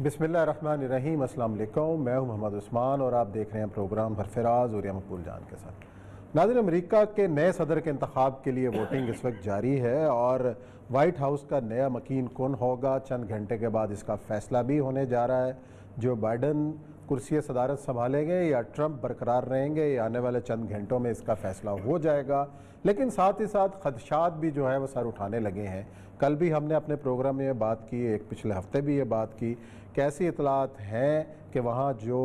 बिस्मिल्लाहिर्रहमानिर्रहीम। अस्सलाम वालेकुम। मैं हूं मोहम्मद उस्मान और आप देख रहे हैं प्रोग्राम हरफराज और मकबूल जान के साथ। नाज़रीन, अमेरिका के नए सदर के इंतखाब के लिए वोटिंग इस वक्त जारी है और वाइट हाउस का नया मकीन कौन होगा, चंद घंटे के बाद इसका फ़ैसला भी होने जा रहा है। जो बाइडन कुर्सी सदारत संभालेंगे या ट्रंप बरकरार रहेंगे, ये आने वाले चंद घंटों में इसका फ़ैसला हो जाएगा। लेकिन साथ ही साथ खदशात भी जो है वो सर उठाने लगे हैं। कल भी हमने अपने प्रोग्राम में ये बात की, एक पिछले हफ्ते भी ये बात की, कैसी इतलात हैं कि वहाँ जो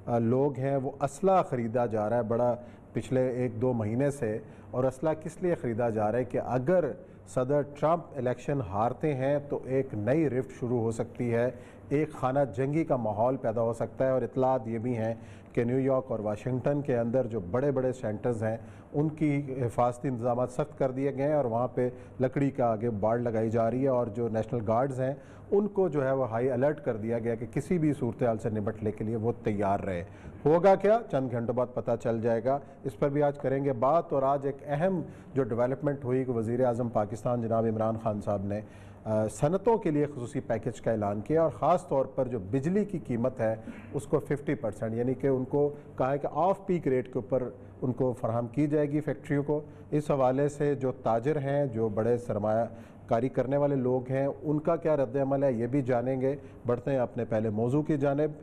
लोग हैं वो असला ख़रीदा जा रहा है बड़ा पिछले 1-2 महीने से। और असला किस लिए ख़रीदा जा रहा है कि अगर सदर ट्रंप इलेक्शन हारते हैं तो एक नई रिफ्ट शुरू हो सकती है, एक खाना जंगी का माहौल पैदा हो सकता है। और इतलात ये भी हैं कि न्यूयॉर्क और वाशिंगटन के अंदर जो बड़े बड़े सेंटर्स हैं उनकी हिफाजती इंतजाम सख्त कर दिए गए हैं और वहाँ पे लकड़ी का आगे बाड़ लगाई जा रही है। और जो नेशनल गार्ड्स हैं उनको जो है वो हाई अलर्ट कर दिया गया कि किसी भी सूरत हाल से निपटने के लिए वो तैयार रहे। होगा क्या, चंद घंटों बाद पता चल जाएगा। इस पर भी आज करेंगे बात। और आज एक अहम जो डेवलपमेंट हुई कि वज़ीर आज़म पाकिस्तान जनाब इमरान खान साहब ने सनतों के लिए खुसूसी पैकेज का ऐलान किया और ख़ास तौर पर जो बिजली की कीमत है उसको 50% यानी कि उनको कहा है कि ऑफ पीक रेट के ऊपर उनको फराहम की जाएगी फैक्ट्रियों को। इस हवाले से जो ताजर हैं, जो बड़े सरमायाकारी करने वाले लोग हैं, उनका क्या रद्द-ए-अमल है ये भी जानेंगे। बढ़ते हैं अपने पहले मौजू की जानिब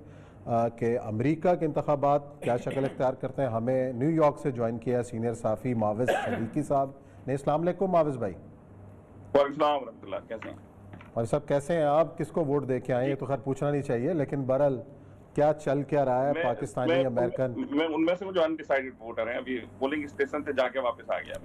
कि अमेरिका के इंतखाबात क्या शक्ल इख्तियार करते हैं। हमें न्यूयॉर्क से ज्वाइन किया सीनियर साफ़ी माविज़ सदीकी साहब ने। अस्सलाम वालेकुम माविज़ भाई। कैसे हैं? और सब कैसे हैं आप? किसको वोट दे के आए? ये तो खैर पूछना नहीं चाहिए, लेकिन बहरहाल क्या चल क्या रहा है? पाकिस्तानी अमेरिकन मैं उनमें से जो अनडिसाइडेड वोटर हैं, अभी पोलिंग स्टेशन से जाके वापस आ गया।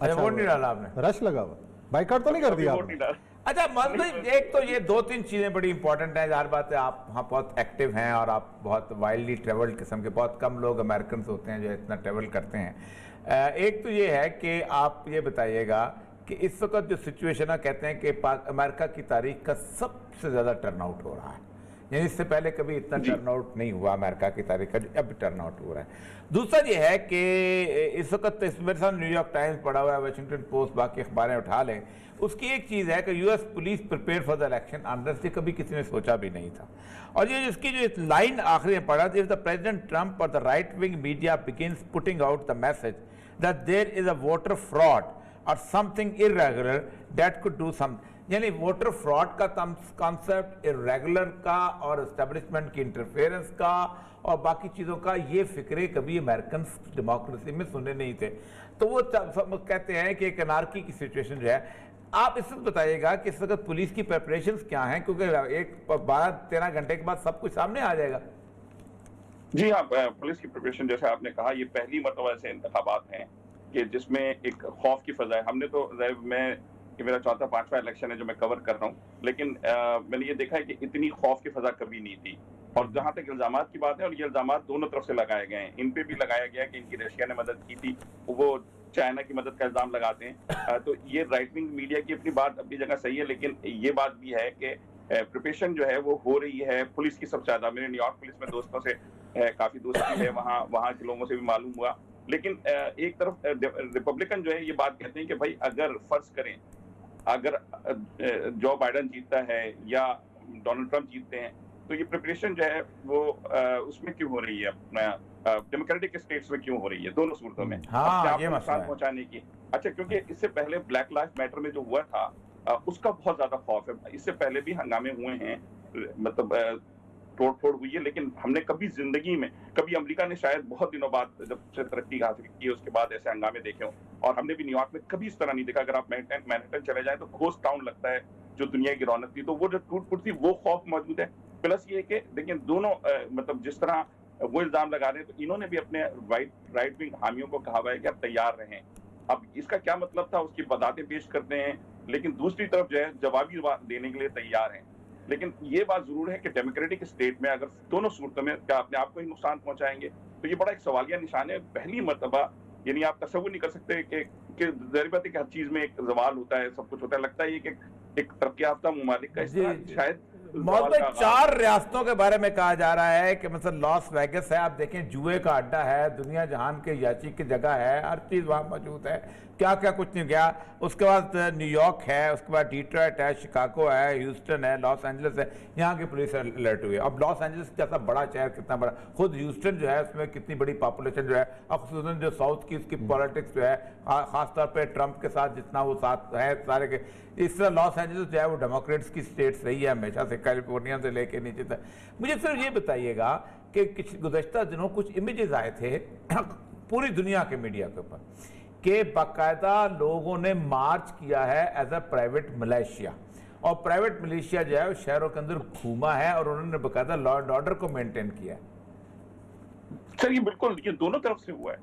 अच्छा, वोट नहीं डाला आपने? रश लगा हुआ, बाइकआउट तो नहीं कर दिया आपने? अच्छा मतलब एक तो ये 2-3 चीज़ें बड़ी इंपॉर्टेंट हैं। यार बात है, आप वहाँ बहुत एक्टिव हैं और आप बहुत वाइल्डली ट्रेवल्ड किस्म के, बहुत कम लोग अमेरिकन होते हैं जो इतना ट्रेवल करते हैं। एक तो ये है कि आप ये बताइएगा कि इस वक्त जो सिचुएशन है, कहते हैं कि अमेरिका की तारीख का सबसे ज़्यादा टर्नआउट हो रहा है। यानी इससे पहले कभी इतना टर्नआउट नहीं हुआ अमेरिका की तारीख का, जो अब टर्नआउट हो रहा है। दूसरा ये है कि इस वक्त मेरे साथ न्यूयॉर्क टाइम्स पढ़ा हुआ है, वाशिंगटन पोस्ट, बाकी अखबारें उठा लें। उसकी एक चीज़ है कि US police prepare for the election, अंदर से कभी किसी ने सोचा भी नहीं था। और ये इसकी जो लाइन आखिरी में पढ़ा, इफ द प्रेसिडेंट ट्रंप और the right wing media begins putting out the message that there is a voter fraud और something irregular that could do some, यानी वोटर फ्रॉड का कॉन्सेप्ट, इरेगुलर का और एस्टेब्लिशमेंट की इंटरफेरेंस का और बाकी चीज़ों का, ये फिक्रे कभी अमेरिकन डेमोक्रेसी में सुने नहीं थे। तो वो कहते हैं कि एक अनार्की की सिचुएशन जो है। आप इस वक्त बताइएगा कि इस वक्त पुलिस की प्रिपरेशंस क्या हैं, क्योंकि एक 12-13 घंटे के बाद सब कुछ सामने आ जाएगा। जी हाँ, पुलिस की प्रिपरेशन जैसे आपने कहा, ये पहली मरतबा ऐसे इंतखाबात हैं कि जिसमें एक खौफ की फजा है। हमने तो ये मेरा 4था-5वां इलेक्शन है जो मैं कवर कर रहा हूँ, लेकिन मैंने ये देखा है कि इतनी खौफ की फजा कभी नहीं थी। और जहाँ तक इल्जामात की बात है, और ये इल्जामात दोनों तरफ से लगाए गए हैं। इन पे भी लगाया गया कि इनकी रशिया ने मदद की थी, वो चाइना की मदद का इल्जाम लगाते हैं। तो ये राइट विंग मीडिया की अपनी बात अपनी जगह सही है, लेकिन ये बात भी है कि प्रिपरेशन जो है वो हो रही है पुलिस की सबसे ज्यादा। मेरे न्यूयॉर्क पुलिस में दोस्तों से काफी दोस्ती है, वहाँ के लोगों से भी मालूम हुआ। लेकिन एक तरफ रिपब्लिकन जो है ये बात कहते हैं कि भाई अगर फर्ज करें अगर जो बाइडन जीतता है या डोनाल्ड ट्रंप जीतते हैं, तो ये प्रिपरेशन जो है वो उसमें क्यों हो रही है, अपना डेमोक्रेटिक स्टेट्स में क्यों हो रही है, दोनों सूरतों में ये नुकसान पहुंचाने की। अच्छा, क्योंकि इससे पहले ब्लैक लाइफ मैटर में जो हुआ था उसका बहुत ज्यादा खौफ है। इससे पहले भी हंगामे हुए हैं, मतलब तोड़-फोड़ हुई है, लेकिन हमने कभी जिंदगी में, कभी अमेरिका ने शायद बहुत दिनों बाद जब से तरक्की हासिल की है उसके बाद ऐसे हंगामे देखे हों, और हमने भी न्यूयॉर्क में कभी इस तरह नहीं देखा। अगर आप मैनहट्टन चले जाएं तो घोस्ट टाउन लगता है, जो दुनिया की रौनक थी। तो वो जो टूट-फूट थी वो खौफ मौजूद है। प्लस ये कि देखिए दोनों मतलब जिस तरह वो इल्जाम लगा रहे हैं, तो इन्होंने भी अपने राइट विंग हामियों को कहा हुआ है कि आप तैयार रहें। अब इसका क्या मतलब था उसकी वजाहतें पेश करते हैं, लेकिन दूसरी तरफ जो है जवाबी देने के लिए तैयार हैं। लेकिन ये बात जरूर है कि डेमोक्रेटिक स्टेट में अगर दोनों सूरतों में क्या अपने आप को ही नुकसान पहुंचाएंगे, तो ये बड़ा एक सवालिया निशान है। पहली मर्तबा, यानी आप तसव्वुर नहीं कर सकते कि ज़ाहिर बात है कि हर चीज में एक ज़वाल होता है, सब कुछ होता है। लगता है कि एक तरक्की याफ्ता मुमालिक का इस तरह शायद मौत में 4 रियासतों के बारे में कहा जा रहा है कि मतलब लॉस वेगस है, आप देखें जुए का अड्डा है, दुनिया जहान के याची की जगह है, हर चीज़ वहाँ मौजूद है, क्या क्या कुछ नहीं गया। उसके बाद न्यूयॉर्क है, उसके बाद डीट्रॉइट है, शिकागो है, ह्यूस्टन है, लॉस एंजलिस है, यहाँ की पुलिस अलर्ट हुई है। अब लॉस एंजलिस जैसा बड़ा शहर कितना बड़ा, खुद ह्यूस्टन जो है उसमें कितनी बड़ी पॉपुलेशन जो है, और खुसूसन जो साउथ की उसकी पॉलिटिक्स जो है, खासतौर पर ट्रंप के साथ जितना वो साथ है सारे के, इस तरह लॉस एंजलिस जो है वो डेमोक्रेट्स की स्टेट्स रही है हमेशा से, कैलिफोर्निया से लेके नीचे तक। मुझे सिर्फ ये बताइएगा कि गुज़श्ता दिनों कुछ इमेजेस आए थे पूरी दुनिया के मीडिया के ऊपर कि बाकायदा लोगों ने मार्च किया है एज अ प्राइवेट मलेशिया, और प्राइवेट मलेशिया जो है वो शहरों के अंदर घूमा है और उन्होंने बाकायदा लॉ एंड ऑर्डर को मेंटेन किया है। सर ये बिल्कुल, ये दोनों तरफ से हुआ है,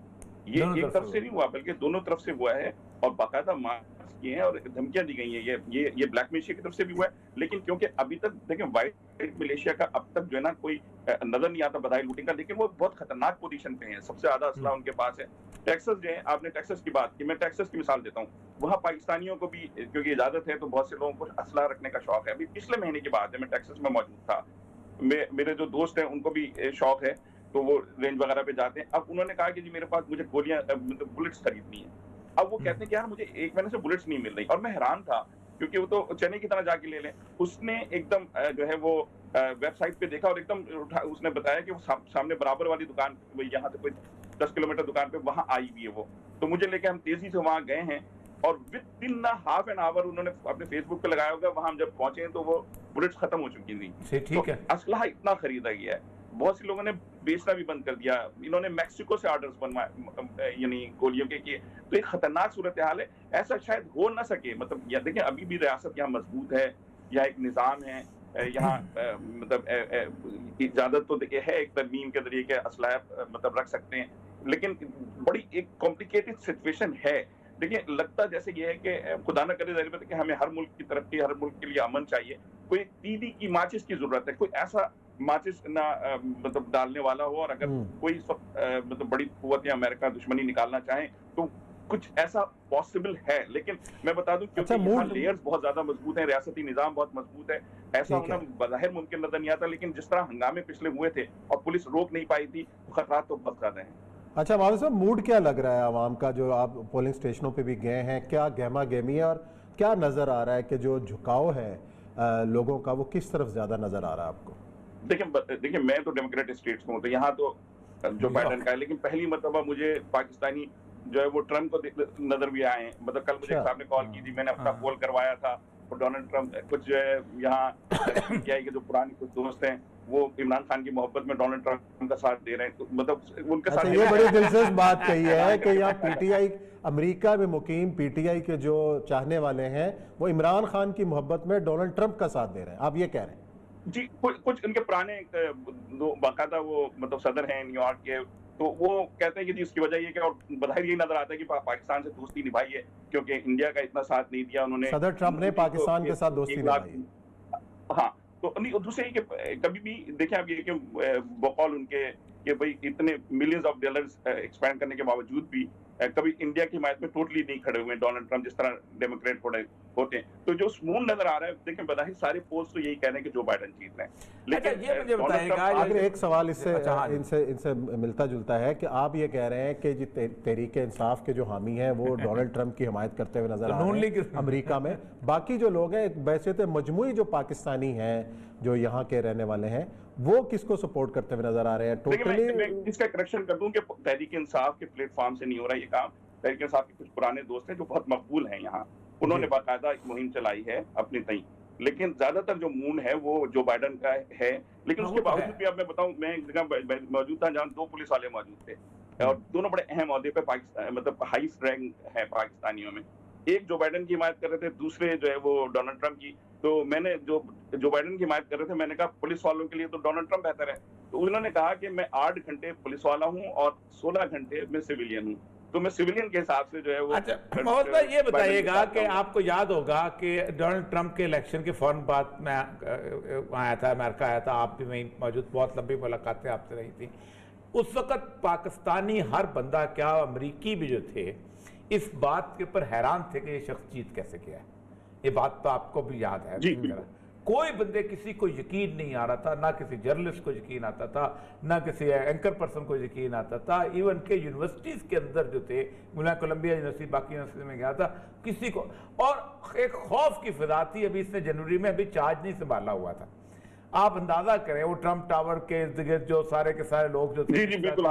ये एक तरफ से नहीं हुआ बल्कि दोनों तरफ से हुआ है, और बाकायदा मार्च किए हैं और धमकियां दी गई हैं। ये ब्लैक मलेशिया की तरफ से भी हुआ है, लेकिन क्योंकि अभी तक देखें व्हाइट मलेशिया का अब तक जो है ना कोई नजर नहीं आता बधाई लूटिंग का, लेकिन वो बहुत खतरनाक पोजीशन पे हैं, सबसे ज्यादा असला उनके पास है। टेक्सास जो है, आपने टेक्सास की बात की, मैं टेक्सास की मिसाल देता हूँ, वहाँ पाकिस्तानियों को भी क्योंकि इजाजत है तो बहुत से लोगों को असला रखने का शौक है। अभी पिछले महीने की बात है, मैं टेक्सास में मौजूद था, मेरे जो दोस्त हैं उनको भी शौक है तो वो रेंज वगैरह पे जाते हैं। अब उन्होंने कहा कि जी मेरे पास मुझे गोलियां मतलब बुलेट्स खरीदनी है। अब वो कहते हैं कि यार मुझे 1 महीने से बुलेट्स नहीं मिल रही, और मैं हैरान था क्योंकि वो तो चने की तरह जाके ले लें। उसने एकदम जो है वो वेबसाइट पे देखा और एकदम उसने बताया कि वो सामने बराबर वाली दुकान, यहाँ से कोई 10 किलोमीटर दुकान पे वहां आई हुई है वो, तो मुझे लेके हम तेजी से वहां गए हैं और विद हाफ एन आवर उन्होंने अपने फेसबुक पे लगाया होगा, वहां हम जब पहुंचे तो वो बुलेट्स खत्म हो चुकी थी। ठीक है, असलहा इतना खरीदा गया है, बहुत से लोगों ने बेचना भी बंद कर दिया। इन्होंने मैक्सिको से ऑर्डर्स बनवाए यानी गोलियों के किए, तो एक खतरनाक सूरत हाल है। ऐसा शायद हो ना सके, मतलब देखिए अभी भी रियासत यहाँ मजबूत है, यहाँ एक निज़ाम है, यहाँ मतलब इजाजत तो देखिए है एक तरमीम के जरिए के असला मतलब रख सकते हैं, लेकिन बड़ी एक कॉम्प्लिकेटेड सिचुएशन है। देखिए लगता जैसे ये है कि खुदा न करे जाहिर बात है कि हमें हर मुल्क की तरक्की, हर मुल्क के लिए अमन चाहिए, कोई तीली की माचिस की जरूरत है, कोई ऐसा माचिस ना मतलब डालने वाला हो, और अगर कोई इस वक्त मतलब बड़ी कुव्वत या अमेरिका दुश्मनी निकालना चाहे तो कुछ ऐसा पॉसिबल है। लेकिन मैं बता दूं क्योंकि यहाँ लेयर्स बहुत ज्यादा मजबूत हैं, रियासती निजाम बहुत मजबूत है, ऐसा होना बज़ाहिर मुमकिन नजर नहीं आता, लेकिन जिस तरह हंगामे पिछले हुए थे और पुलिस रोक नहीं पाई थी, खतरा तो बहुत ज्यादा है। अच्छा मावल साहब, मूड क्या लग रहा है आवाम का, जो आप पोलिंग स्टेशनों पे भी गए हैं, क्या गहमा गहमी है और क्या नजर आ रहा है कि जो झुकाव है लोगों का वो किस तरफ ज्यादा नजर आ रहा है आपको? देखिए मैं तो डेमोक्रेटिक स्टेट्स में हूँ, तो यहाँ तो जो बाइडेन का है, लेकिन पहली मर्तबा मुझे पाकिस्तानी जो है वो ट्रम्प को नजर भी आए हैं। मतलब कल मुझे साहब ने कॉल की थी, मैंने अपना पोल करवाया था, और डोनाल्ड ट्रम्प कुछ जो है यहाँ पीटीआई के जो पुराने कुछ दोस्त हैं वो इमरान खान की मोहब्बत में डोनाल्ड ट्रम्प का साथ दे रहे हैं, तो मतलब उनके साथ ये बड़ी दिलचस्प बात कही है कि यहाँ पीटीआई अमेरिका में मुकीम पीटीआई के जो चाहने वाले हैं वो इमरान खान की मोहब्बत में डोनाल्ड ट्रम्प का साथ दे रहे हैं, आप ये कह रहे हैं? जी, कुछ उनके पुराने बाकायदा वो मतलब सदर हैं न्यूयॉर्क के, तो वो कहते हैं कि जी इसकी वजह ये कि, और बधाई यही नजर आता है कि पाकिस्तान से दोस्ती निभाई है क्योंकि इंडिया का इतना साथ नहीं दिया उन्होंने। सदर ट्रम्प ने पाकिस्तान के साथ दोस्ती निभाई। हाँ, तो नहीं, दूसरे ही कि कभी भी देखें आप ये कि बकौल उनके कि भाई इतने मिलियंस ऑफ डॉलर्स एक्सपेंड करने के बावजूद भी कभी इंडिया की हिमायत में टोटली नहीं खड़े हुए डोनाल्ड ट्रम्प, जिस तरह डेमोक्रेट होते हैं। तो जो स्मून नजर आ रहा है, देखें बदाहिर सारे पोल्स तो यही कह रहे हैं कि जो बाइडेन जीत रहे हैं। लेकिन ये मुझे बताएगा, आखिर एक सवाल इनसे मिलता जुलता है कि आप ये कह रहे हैं कि जो तहरीक इंसाफ के जो हामी हैं वो डोनाल्ड ट्रम्प की हिमायत करते हुए नजर आ रहे हैं अमेरिका में, बाकी जो लोग हैं वैसे तो मजमूई जो पाकिस्तानी हैं जो यहाँ के रहने वाले हैं वो किसको सपोर्ट करते हुए नजर आ रहे हैं? टोटली मैं इसका करेक्शन कर दूं कि तहरीक इंसाफ के प्लेटफॉर्म से नहीं हो रहा ये काम। तहरीक इंसाफ के कुछ पुराने दोस्त हैं जो बहुत मकबूल हैं यहाँ, उन्होंने बाकायदा एक मुहिम चलाई है अपनी तई, लेकिन ज्यादातर जो मून है वो जो बाइडेन का है। लेकिन उसके बावजूद भी अब मैं बताऊं, मैं एक जगह मौजूद था जहाँ 2 पुलिस वाले मौजूद थे और दोनों बड़े अहम ओहदे पे पाकिस्तान मतलब हाई रैंक है पाकिस्तानियों में। एक जो बाइडेन की हिमायत कर रहे थे, दूसरे जो है वो डोनाल्ड ट्रम्प की। तो मैंने जो बाइडेन की हिमायत कर रहे थे, मैंने कहा पुलिस वालों के लिए तो डोनाल्ड ट्रम्प बेहतर है। तो उन्होंने कहा कि मैं 8 घंटे पुलिस वाला हूँ और 16 घंटे मैं सिविलियन हूँ, तो मैं सिविलियन के हिसाब से जो है वो। अच्छा मोहम्मद भाई ये बताइएगा कि आपको याद होगा कि डोनाल्ड ट्रम्प के इलेक्शन के फौरन बाद में आया था, अमेरिका आया था, आप भी वहीं मौजूद, बहुत लंबी मुलाकातें आपसे रही थी। उस वक्त पाकिस्तानी हर बंदा, क्या अमरीकी भी जो थे, इस बात के ऊपर हैरान थे कि ये शख्स जीत कैसे गया है। ये बात तो आपको भी याद है। कोई बंदे किसी को यकीन नहीं आ रहा था, ना किसी जर्नलिस्ट को यकीन आता था, ना किसी एंकर पर्सन को यकीन आता था। इवन के यूनिवर्सिटीज़ के अंदर जो थे, मैं कोलंबिया यूनिवर्सिटी, बाकी यूनिवर्सिटी में गया था, किसी को, और एक खौफ की फिजा थी। अभी इसने जनवरी में अभी चार्ज नहीं संभाला हुआ था। आप अंदाजा करें वो ट्रंप टावर के इर्द गिर्द जो सारे के सारे लोग जो थे, जी बिल्कुल,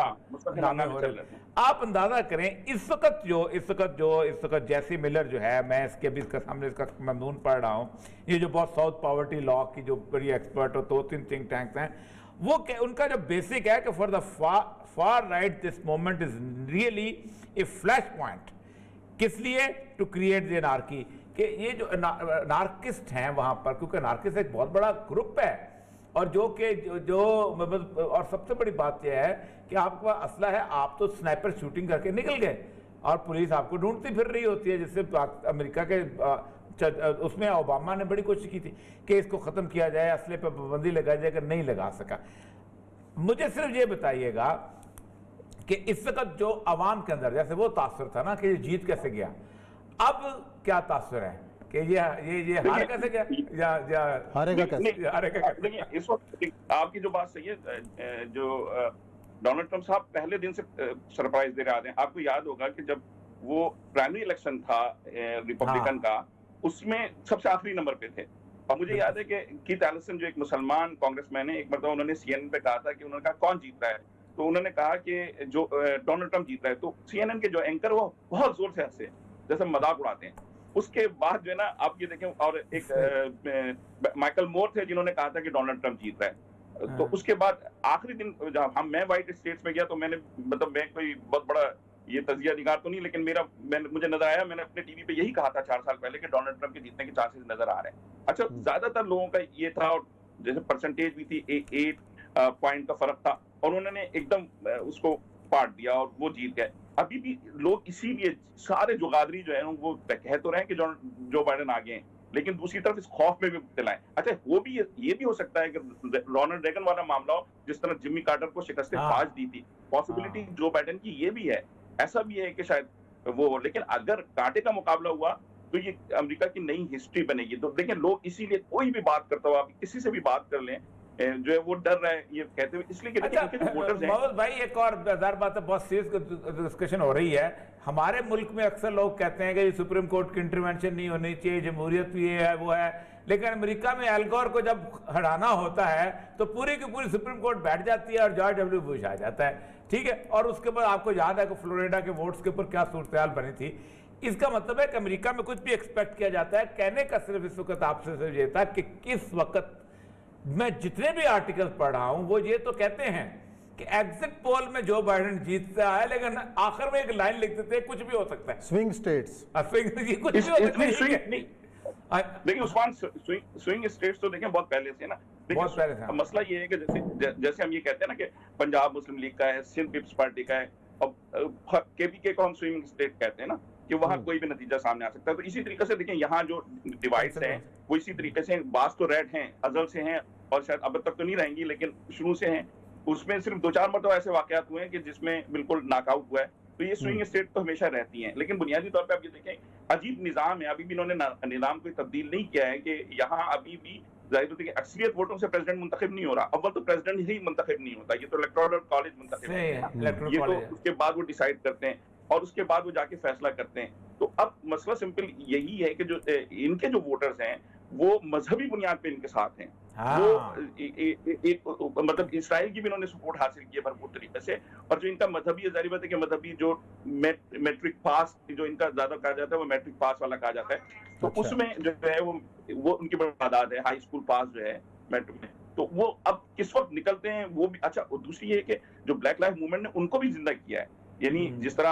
नामे हो रहे थे। आप अंदाजा करें इस वक्त जैसी मिलर जो है, मैं इसके भी इसका सामने इसका मजमून पढ़ रहा हूँ, ये जो बहुत साउथ पॉवर्टी लॉ की जो बड़ी एक्सपर्ट और 2-3 थिंक टैंक्स हैं, वो उनका जो बेसिक है कि for the far right this moment is really a flash point. किस लिए? टू क्रिएट द एनार्की, कि ये जो नार्किस्ट हैं वहां पर, क्योंकि नार्किस्ट एक बहुत बड़ा ग्रुप है, और जो कि जो और सबसे बड़ी बात यह है कि आपका असला है, आप तो स्नाइपर शूटिंग करके निकल गए और पुलिस आपको ढूंढती फिर रही होती है, जिससे अमेरिका के उसमें ओबामा ने बड़ी कोशिश की थी कि इसको ख़त्म किया जाए, असले पर पाबंदी लगाई जाए, नहीं लगा सका। मुझे सिर्फ ये बताइएगा कि इस वक्त जो आवाम के अंदर जैसे वो तासुर था ना कि ये जीत कैसे गया, अब क्या तासुर है कि ये हार कैसे गया, या हारेगा कैसे? देखिए, इस वक्त आपकी जो बात सही है, जो डोनाल्ड ट्रंप साहब पहले दिन से सरप्राइज दे रहे हैं। आपको याद होगा कि जब वो प्राइमरी इलेक्शन था रिपब्लिकन का, उसमें सबसे आखिरी नंबर पे थे। और मुझे याद है कि कीथ एलिसन जो एक मुसलमान कांग्रेसमैन है, एक मरतबा उन्होंने CNN पे कहा था कि उन्होंने कहा कौन जीत रहा है, तो उन्होंने कहा कि जो डोनाल्ड ट्रंप जीत रहा है। तो CNN के जो एंकर वो बहुत जोर से हंसे, जैसे मजाक उड़ाते हैं। उसके बाद जो है ना, आप ये देखें, और एक माइकल मोर थे जिन्होंने कहा था कि डोनाल्ड ट्रंप जीत रहा है। तो उसके बाद आखिरी दिन जब मैं व्हाइट स्टेट्स में गया, तो मैंने मैं कोई बहुत बड़ा ये तजिया निगार तो नहीं, लेकिन मुझे नजर आया, मैंने अपने टीवी पे यही कहा था 4 साल पहले कि डोनाल्ड ट्रंप के जीतने के चांसेस नजर आ रहे हैं। अच्छा, ज्यादातर लोगों का ये था, और जैसे परसेंटेज भी थी, 8 पॉइंट का फर्क था, और उन्होंने एकदम उसको पाट दिया और वो जीत गए। अभी भी लोग इसीलिए सारे जुगादरी जो है वो कह तो रहे हैं कि जो बाइडेन आगे हैं, लेकिन दूसरी तरफ इस खौफ में भी मुब्तला है। अच्छा, वो भी ये भी हो सकता है कि रोनाल्ड रेगन वाला मामला हो, जिस तरह जिम्मी कार्टर को शिकस्तें फाज दी थी, पॉसिबिलिटी जो बाइडेन की ये भी है। ऐसा भी है कि शायद वो, लेकिन अगर कांटे का मुकाबला हुआ तो ये अमेरिका की नई हिस्ट्री बनेगी। तो देखिए, लोग इसीलिए कोई भी बात करता हुआ, किसी से भी बात कर लें, जो है वो डर रहा है ये कहते हुए, इसलिए कि वोटर्स हैं। मोहम्मद भाई, एक और बेजार बात है, बहुत सीरियस डिस्कशन हो रही है। हमारे मुल्क में अक्सर लोग कहते हैं कि सुप्रीम कोर्ट की इंटरवेंशन नहीं होनी चाहिए, जमहूरियत भी ये है वो है, लेकिन अमेरिका में एल गोर को जब हटाना होता है तो पूरी की पूरी सुप्रीम कोर्ट बैठ जाती है और जॉर्ज W. बुश आ जाता है, ठीक है। और उसके बाद आपको याद है कि फ्लोरिडा के वोट्स के ऊपर क्या सूरत बनी थी। इसका मतलब है कि अमेरिका में कुछ भी एक्सपेक्ट किया जाता है। कहने का सिर्फ इस वक्त आपसे सिर्फ ये था कि किस वक्त मैं जितने भी आर्टिकल पढ़ रहा हूं वो ये तो कहते हैं कि एग्जिट पोल में जो बाइडेन जीतता है, लेकिन आखिर में एक लाइन लिख देते हैं कुछ भी हो सकता है, स्विंग स्टेट्स, कुछ भी हो सकता है। देखिए उस्मान, स्विंग स्टेट्स तो देखें बहुत पहले से ना, बहुत पहले से। मसला ये है कि जैसे हम ये कहते हैं ना कि पंजाब मुस्लिम लीग का है, सिंध पीपल्स पार्टी का है, और KPK को हम स्विंग स्टेट कहते हैं ना, कि वहां कोई भी नतीजा सामने आ सकता है। तो इसी तरीके से देखिए, यहाँ जो डिवाइड्स हैं वो इसी तरीके से, बास तो रेड हैं, अजल से हैं, और शायद अब तक तो नहीं रहेंगी, लेकिन शुरू से हैं। उसमें सिर्फ 2-4 मरतबा ऐसे वाकयात हुए हैं कि जिसमें बिल्कुल नॉकआउट हुआ है। तो ये स्विंग स्टेट तो हमेशा रहती हैं, लेकिन बुनियादी तौर पे आप ये देखें, अजीब निजाम है। अभी भी इन्होंने निजाम को तब्दील नहीं किया है कि यहाँ अभी भी जाहिर होती है कि अक्सरियत वोटों से प्रेसिडेंट मुंतखब नहीं हो रहा। अव्वल तो प्रेसिडेंट ही मुंतखब नहीं होता, ये तो इलेक्टोरल कॉलेज मुंतखब है, ये तो उसके बाद वो डिसाइड करते हैं और उसके बाद वो जाके फैसला करते हैं। तो अब मसला सिंपल यही है कि जो इनके जो वोटर्स हैं वो मजहबी बुनियाद पे इनके साथ हैं। वो मतलब इसराइल की भी इन्होंने सपोर्ट हासिल की है भरपूर तरीके से, और जो इनका मजहबी, जाहिर बात है कि मजहबी जो मैट्रिक पास जो इनका ज्यादा कहा जाता है, वो मैट्रिक पास वाला कहा जाता है। तो उसमें जो है वो उनकी बड़ी तादाद है, हाई स्कूल पास जो है मैट्रिक में। तो वो अब किस वक्त निकलते हैं वो भी। अच्छा, दूसरी ये है कि जो ब्लैक लाइफ मूवमेंट ने उनको भी जिंदा किया है, यानी जिस तरह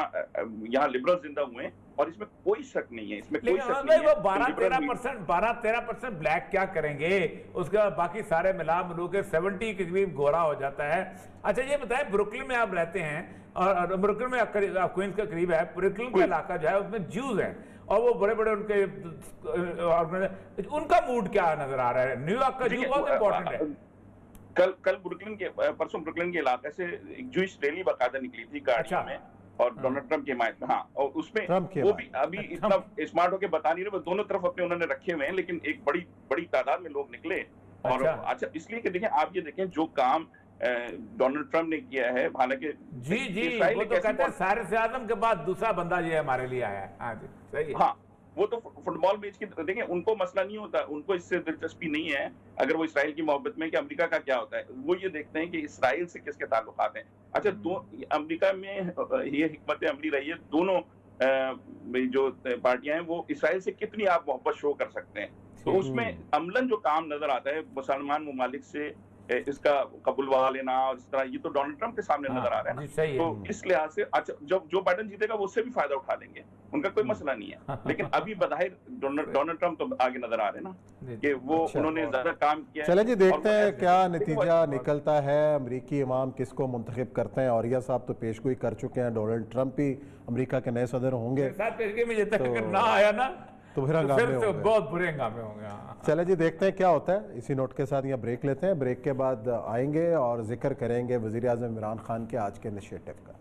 यहाँ लिबरल जिंदा हुए हैं, और इसमें कोई शक नहीं है, इसमें कोई शक नहीं है। वो 12-13% ब्लैक क्या करेंगे, उसके बाद बाकी सारे मिला मिलू के 70 के करीब गोरा हो जाता है। अच्छा, ये बताएं, ब्रुकलिन में आप रहते हैं, और ब्रुकलिन में क्वींस का करीब है, ब्रुकलिन का इलाका जो है उसमें ज्यूज हैं, और वो बड़े बड़े उनका मूड क्या नजर आ रहा है? न्यूयॉर्क का ज्यू बहुत इंपॉर्टेंट है। परसों ब्रुकलिन के इलाके से एक जूइश रैली बाकायदा निकली थी गाड़ियों में, और डोनाल्ड ट्रंप की हिमायत में। हाँ, और उसमें ट्रंप की वो भी हिमायत। अभी इतना स्मार्ट होके बता नहीं रहे, वो दोनों तरफ अपने उन्होंने रखे हुए हैं, लेकिन एक बड़ी बड़ी तादाद में लोग निकले। और अच्छा इसलिए कि देखें, आप ये देखें जो काम डोनाल्ड ट्रंप ने किया है, हालांकि जी जी, वो तो कहते हैं सारे से आजम के बाद दूसरा बंदा ये हमारे लिए आया है। हाँ जी, सही है। हाँ, वो तो फुटबॉल मैच की देखें, उनको मसला नहीं होता, उनको इससे दिलचस्पी नहीं है अगर वो इसराइल की मोहब्बत में कि अमेरिका का क्या होता है, वो ये देखते हैं कि इसराइल से किसके ताल्लुकात हैं। अच्छा, अमेरिका में ये हिकमत अमली रही है, दोनों जो पार्टियां हैं वो इसराइल से कितनी आप मोहब्बत शो कर सकते हैं, तो उसमें अमलन जो काम नजर आता है मुसलमान ममालिक से इसका कबूलवा लेना और इस तरह, ये तो डोनाल्ड ट्रंप के सामने नजर आ रहा है ना। तो इस लिहाज से अच्छा, जब जो बाइडेन जीतेगा वो उससे भी फायदा उठा लेंगे, उनका कोई मसला नहीं है। लेकिन अभी बज़ाहिर डोनाल्ड ट्रंप तो आगे नजर आ रहे हैं ना कि वो उन्होंने ज्यादा काम किया। चले जी, देखते हैं क्या नतीजा निकलता है, अमरीकी इमाम किसको मुंतखब करते हैं। औरिया साहब तो पेशगोई कर चुके हैं, डोनाल्ड ट्रंप ही अमरीका के नए सदर होंगे, तो ना आया ना तो फिर हंगामे होंगे, बहुत बुरे हंगामे होंगे। चले जी, देखते हैं क्या होता है। इसी नोट के साथ यहाँ ब्रेक लेते हैं, ब्रेक के बाद आएंगे और जिक्र करेंगे वज़ीर आज़म इमरान खान के आज के इनिशिएटिव का।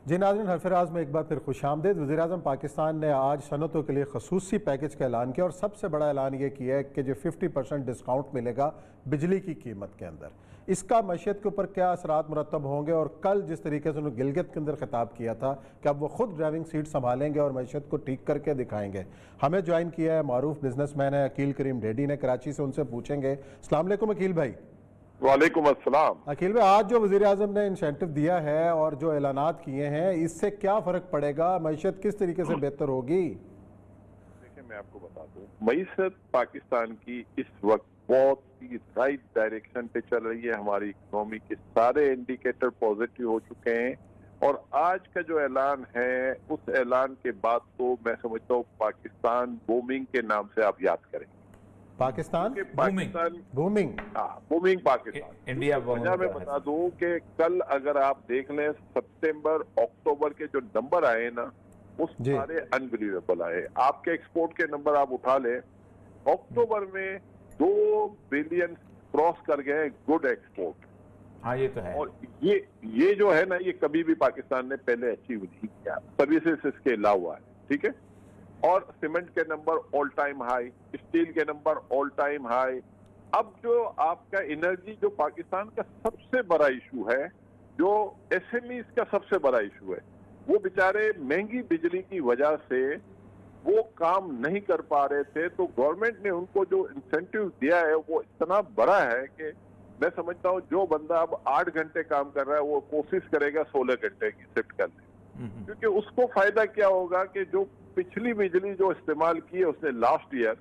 जी नाज़रीन, हरफराज में एक बार फिर खुशामदीद। वज़ीर-ए-आज़म पाकिस्तान ने आज सनतों के लिए खसूसी पैकेज का ऐलान किया और सबसे बड़ा ऐलान ये किया है कि जो 50% डिस्काउंट मिलेगा बिजली की कीमत के अंदर, इसका मईशत के ऊपर क्या असरात मुरतब होंगे। और कल जिस तरीके से उन्होंने गिलगित के अंदर खिताब किया था कि अब वो खुद ड्राइविंग सीट संभालेंगे और मईशत को ठीक करके दिखाएंगे। हमें ज्वाइन किया है मारूफ बिजनेसमैन है अकील करीम डेडी ने, कराची से, उनसे पूछेंगे। अस्सलाम वालेकुम अकील भाई। वालेकुम अस्सलाम। अकील भाई, आज जो वज़ीर आज़म ने इंसेंटिव दिया है और जो ऐलानात किए हैं, इससे क्या फ़र्क पड़ेगा, मईशत किस तरीके से बेहतर होगी? देखिए, मैं आपको बता दूं, मईशत पाकिस्तान की इस वक्त बहुत ही राइट डायरेक्शन पे चल रही है। हमारी इकोनॉमी के सारे इंडिकेटर पॉजिटिव हो चुके हैं और आज का जो ऐलान है, उस ऐलान के बाद तो मैं समझता हूँ पाकिस्तान बूमिंग के नाम से आप याद करेंगे। Pakistan booming, booming Pakistan. India वजह मैं बता दूं कि कल अगर आप देख लें सितंबर अक्टूबर के जो नंबर आए ना, उस सारे अनबिलीवेबल आए। आपके एक्सपोर्ट के नंबर आप उठा लें, अक्टूबर में 2 बिलियन क्रॉस कर गए गुड एक्सपोर्ट। हाँ, ये तो है। और ये जो है ना, ये कभी भी पाकिस्तान ने पहले अचीव नहीं किया। सर्विसेज इसके अलावा है, ठीक है। और सीमेंट के number all time high, steel के नंबर ऑल टाइम हाई। अब जो आपका एनर्जी, जो पाकिस्तान का सबसे बड़ा इशू है, जो एसएमईज का सबसे बड़ा इशू है, वो बेचारे महंगी बिजली की वजह से वो काम नहीं कर पा रहे थे। तो गवर्नमेंट ने उनको जो इंसेंटिव दिया है वो इतना बड़ा है कि मैं समझता हूँ जो बंदा अब 8 घंटे काम कर रहा है वो कोशिश करेगा 16 घंटे की शिफ्ट करने, क्योंकि उसको फायदा क्या होगा कि जो पिछली बिजली जो इस्तेमाल की है उसने लास्ट ईयर,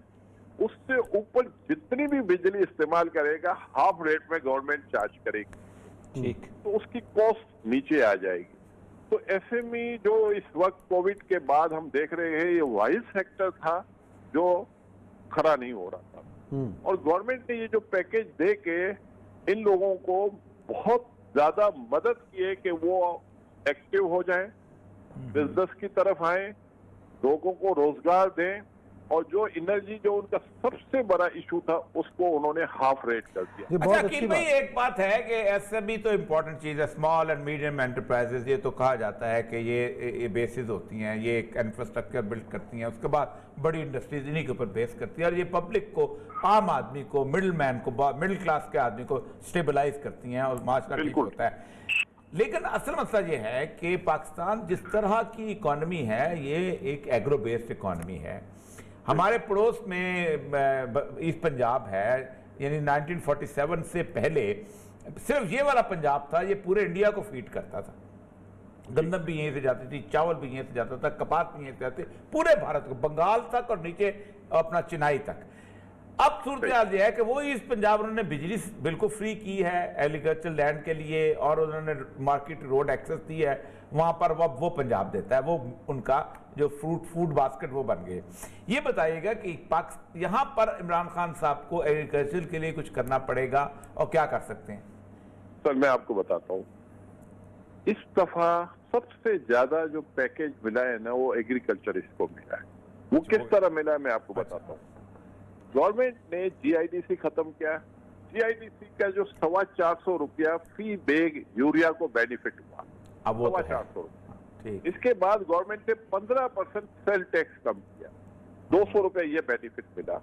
उससे ऊपर जितनी भी बिजली इस्तेमाल करेगा हाफ रेट में गवर्नमेंट चार्ज करेगी, ठीक, तो उसकी कॉस्ट नीचे आ जाएगी। तो एसएमई जो इस वक्त कोविड के बाद हम देख रहे हैं, ये वाइज सेक्टर था जो खड़ा नहीं हो रहा था, और गवर्नमेंट ने ये जो पैकेज दे के इन लोगों को बहुत ज्यादा मदद की है कि वो एक्टिव हो जाएं, बिजनेस की तरफ आए, लोगों को रोजगार दें, और जो एनर्जी जो उनका सबसे बड़ा इशू था उसको उन्होंने हाफ रेट कर दिया। अच्छा अकील भाई, एक बात है कि एसएमई तो इम्पोर्टेंट चीज है, स्मॉल एंड मीडियम एंटरप्राइजेस, ये तो कहा जाता है कि ये बेसिस होती हैं, ये एक इंफ्रास्ट्रक्चर बिल्ड करती हैं, उसके बाद बड़ी इंडस्ट्रीज इन्हीं के ऊपर बेस करती है, और ये पब्लिक को, आम आदमी को, मिडिल मैन को, मिडिल क्लास के आदमी को स्टेबलाइज करती हैं और माशरा ठीक होता है। लेकिन असल मसला ये है कि पाकिस्तान जिस तरह की इकॉनमी है, ये एक एग्रो बेस्ड इकॉनमी है। हमारे पड़ोस में ईस्ट पंजाब है, यानी 1947 से पहले सिर्फ ये वाला पंजाब था, ये पूरे इंडिया को फीड करता था। गंदम भी यहीं से जाती थी, चावल भी यहीं से जाता था, कपास भी यहीं से जाते, पूरे भारत को, बंगाल तक और नीचे अपना चेन्नई तक। अब सूरत हाल यह है कि वो ईस्ट पंजाब उन्होंने बिजली बिल्कुल फ्री की है एग्रीकल्चर लैंड के लिए, और उन्होंने मार्केट रोड एक्सेस दी है, वहां पर वो पंजाब देता है, वो उनका जो फूड बास्केट वो बन गए। ये बताइएगा कि यहाँ पर इमरान खान साहब को एग्रीकल्चर के लिए कुछ करना पड़ेगा और क्या कर सकते हैं? सर मैं आपको बताता हूँ, इस दफा सबसे ज्यादा जो पैकेज मिला है ना वो एग्रीकल्चरिस्ट को मिला है। वो किस तरह मिला है मैं आपको बताता हूँ। गवर्नमेंट ने जीआईडीसी खत्म किया। जीआईडीसी का जो 425 रुपया फी बैग यूरिया को बेनिफिट हुआ, अब वो 425 रुपया। ठीक। इसके बाद गवर्नमेंट ने 15% सेल टैक्स कम किया, 200 रुपए ये बेनिफिट मिला।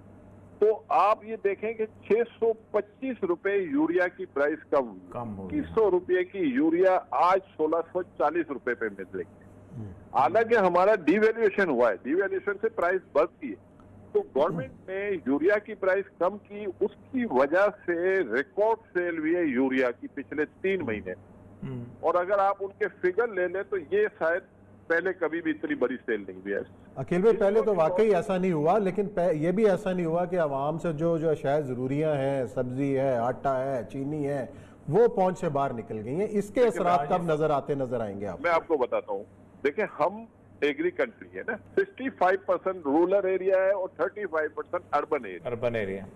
तो आप ये देखें कि 625 रुपए यूरिया की प्राइस कम हुई। 2100 रुपए की यूरिया आज 1640 रुपए पे मिलेगी। हालांकि हमारा डिवैल्यूएशन हुआ है, डिवैल्यूएशन से प्राइस बढ़ती है। तो गवर्नमेंट ने यूरिया की प्राइस कम की, उसकी वजह से रिकॉर्ड सेल हुई है यूरिया की पिछले 3 महीने। और अगर आप उनके फिगर ले लें तो ये शायद पहले कभी भी इतनी बड़ी सेल नहीं हुई है। अखिल भाई, पहले तो वाकई ऐसा नहीं हुआ, लेकिन ये भी ऐसा नहीं हुआ कि आवाम से जो शायद ज़रूरियाँ हैं, सब्जी है, आटा है, चीनी है, वो पहुंच से बाहर निकल गई हैं। इसके असरात कब नजर आएंगे आप? मैं आपको बताता हूँ। देखिए, हम एग्री कंट्री है ना, 65% रूरल एरिया है और 35% अर्बन एरिया।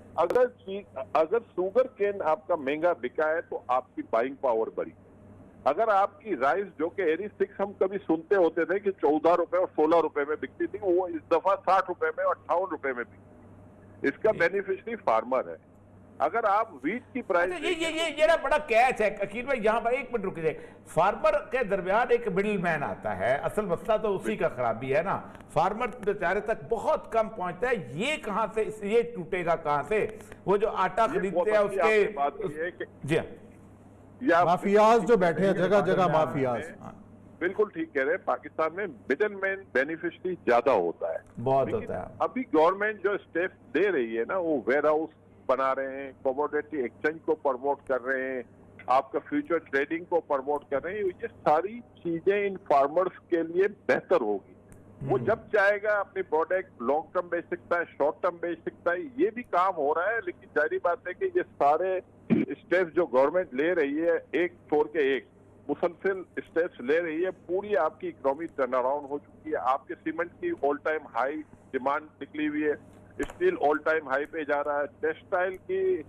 अगर शुगर केन आपका महंगा बिका है तो आपकी बाइंग पावर बढ़ी। अगर आपकी राइस जो कि एरी 6 हम कभी सुनते होते थे कि 14 रुपए और 16 रुपए में बिकती थी, वो इस दफा 60 रुपए में और 58 रुपए में बिकती। इसका बेनिफिशियरी फार्मर है। अगर आप वीट की प्राइस, ये ना बड़ा कैच है अकील भाई, यहाँ पर 1 मिनट रुकिए। फार्मर के दरमियान एक मिडिल मैन आता है, असल मसला तो उसी का खराबी है ना। फार्मर बेचारे तक बहुत कम पहुंचता है। ये कहां से, ये टूटेगा कहां से? वो जो आटा खरीदते हैं उसके, जी हाँ, माफियाज जो बैठे हैं जगह जगह, माफियाज। बिल्कुल ठीक कह रहे हैं। पाकिस्तान में मिडिल मैन बेनिफिशियरी ज्यादा होता है, बहुत होता है। अभी गवर्नमेंट जो स्टेप दे रही है ना, वो वेयर हाउस बना रहे हैं, कमोडिटी एक्सचेंज को प्रमोट कर रहे हैं, आपका फ्यूचर ट्रेडिंग को प्रमोट कर रहे हैं। ये सारी चीजें इन फार्मर्स के लिए बेहतर होगी। वो जब चाहेगा अपनी प्रोडक्ट लॉन्ग टर्म बेच सकता है, शॉर्ट टर्म बेच सकता है। ये भी काम हो रहा है, लेकिन जाहिर बात है कि ये सारे स्टेप्स जो गवर्नमेंट ले रही है, एक छोड़ के एक मुसलसल स्टेप्स ले रही है, पूरी आपकी इकोनॉमी टर्न अराउंड हो चुकी है। आपके सीमेंट की ऑल टाइम हाई डिमांड निकली हुई है, स्टील ऑल टाइम हाई पे जा रहा है। टेक्सटाइल की